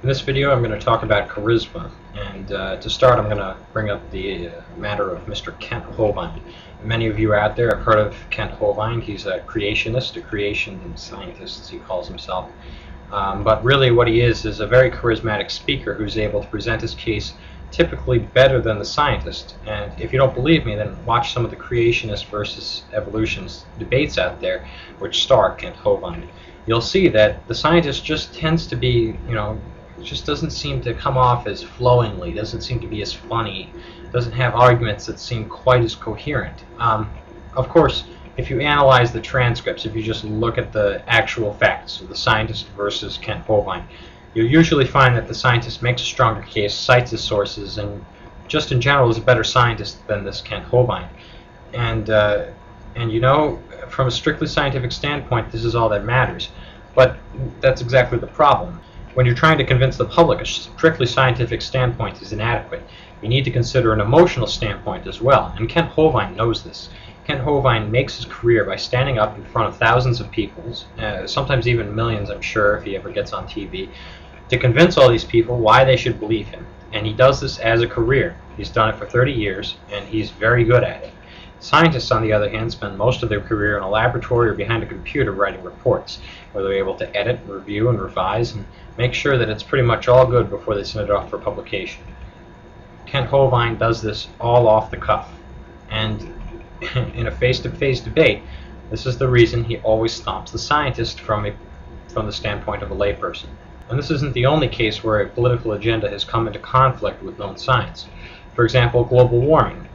In this video I'm going to talk about charisma, and to start I'm going to bring up the matter of Mr. Kent Hovind. Many of you out there have heard of Kent Hovind. He's a creationist, a creation scientist as he calls himself. But really what he is a very charismatic speaker who's able to present his case typically better than the scientist. And if you don't believe me, then watch some of the creationist versus evolutionist debates out there which star Kent Hovind. You'll see that the scientist just tends to be, just doesn't seem to come off as flowingly, doesn't seem to be as funny, doesn't have arguments that seem quite as coherent. Of course, if you analyze the transcripts, if you just look at the actual facts of the scientist versus Kent Hovind, you'll usually find that the scientist makes a stronger case, cites his sources, and just in general is a better scientist than this Kent Hovind. And from a strictly scientific standpoint, this is all that matters. But that's exactly the problem. When you're trying to convince the public, a strictly scientific standpoint is inadequate. You need to consider an emotional standpoint as well, and Kent Hovind knows this. Kent Hovind makes his career by standing up in front of thousands of people, sometimes even millions, I'm sure, if he ever gets on TV, to convince all these people why they should believe him. And he does this as a career. He's done it for 30 years, and he's very good at it. Scientists, on the other hand, spend most of their career in a laboratory or behind a computer writing reports, where they're able to edit, review, and revise, and make sure that it's pretty much all good before they send it off for publication. Kent Hovind does this all off the cuff, and in a face-to-face debate, this is the reason he always stomps the scientist from the standpoint of a layperson. And this isn't the only case where a political agenda has come into conflict with known science. For example, global warming.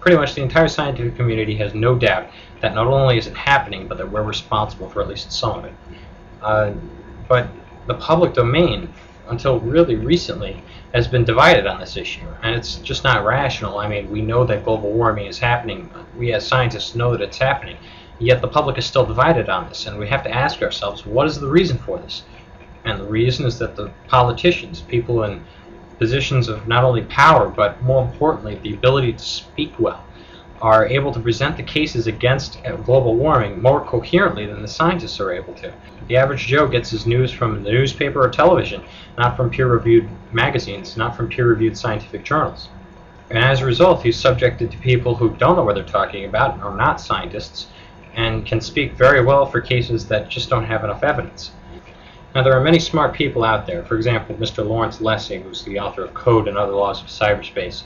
Pretty much the entire scientific community has no doubt that not only is it happening, but that we're responsible for at least some of it. But the public domain, until really recently, has been divided on this issue, and it's just not rational. I mean, we know that global warming is happening. We as scientists know that it's happening, yet the public is still divided on this, and we have to ask ourselves, what is the reason for this? And the reason is that the politicians, people in positions of not only power, but more importantly, the ability to speak well, are able to present the cases against global warming more coherently than the scientists are able to. The average Joe gets his news from the newspaper or television, not from peer-reviewed magazines, not from peer-reviewed scientific journals. And as a result, he's subjected to people who don't know what they're talking about, are not scientists, and can speak very well for cases that just don't have enough evidence. Now, there are many smart people out there, for example, Mr. Lawrence Lessig, who's the author of Code and Other Laws of Cyberspace,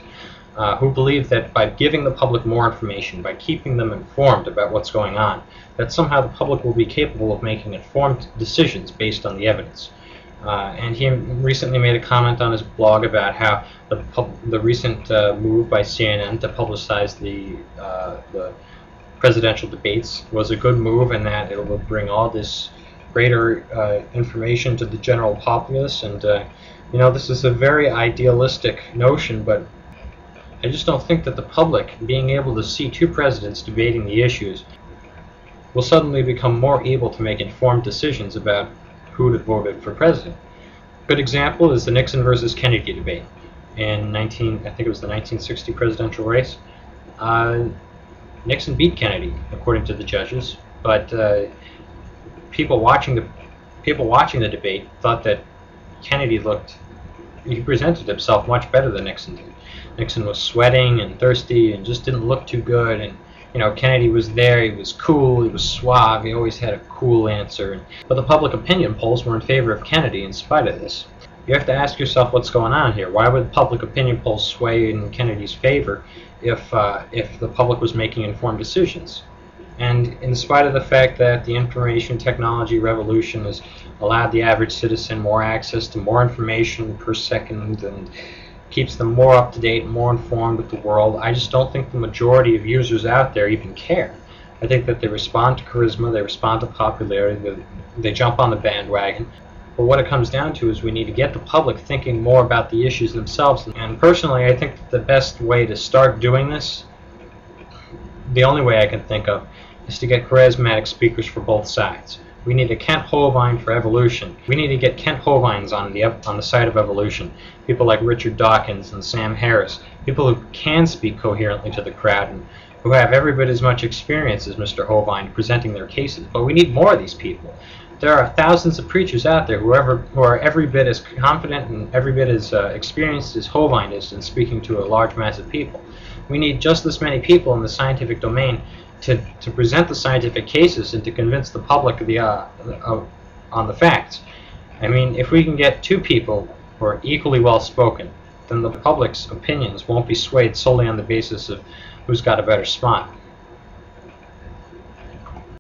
who believe that by giving the public more information, by keeping them informed about what's going on, that somehow the public will be capable of making informed decisions based on the evidence. And he recently made a comment on his blog about how the recent move by CNN to publicize the presidential debates was a good move, and that it will bring all this greater information to the general populace. And this is a very idealistic notion, but I just don't think that the public, being able to see two presidents debating the issues, will suddenly become more able to make informed decisions about who to vote for president. A good example is the Nixon versus Kennedy debate in I think it was the 1960 presidential race. Nixon beat Kennedy, according to the judges, but people watching the debate thought that Kennedy he presented himself much better than Nixon did. Nixon was sweating and thirsty and just didn't look too good, and Kennedy was there, he was cool, he was suave, he always had a cool answer. But the public opinion polls were in favor of Kennedy in spite of this. You have to ask yourself what's going on here. Why would public opinion polls sway in Kennedy's favor if the public was making informed decisions? And in spite of the fact that the information technology revolution has allowed the average citizen more access to more information per second and keeps them more up to date, more informed with the world, I just don't think the majority of users out there even care. I think that they respond to charisma, they respond to popularity, they jump on the bandwagon. But what it comes down to is we need to get the public thinking more about the issues themselves. And personally, I think that the best way to start doing this, the only way I can think of, is to get charismatic speakers for both sides. We need a Kent Hovind for evolution. We need to get Kent Hovinds on the side of evolution. People like Richard Dawkins and Sam Harris. People who can speak coherently to the crowd and who have every bit as much experience as Mr. Hovind presenting their cases. But we need more of these people. There are thousands of preachers out there who are every bit as confident and every bit as experienced as Hovind is in speaking to a large mass of people. We need just as many people in the scientific domain to present the scientific cases and to convince the public on the facts. I mean, if we can get two people who are equally well spoken, then the public's opinions won't be swayed solely on the basis of who's got a better spot.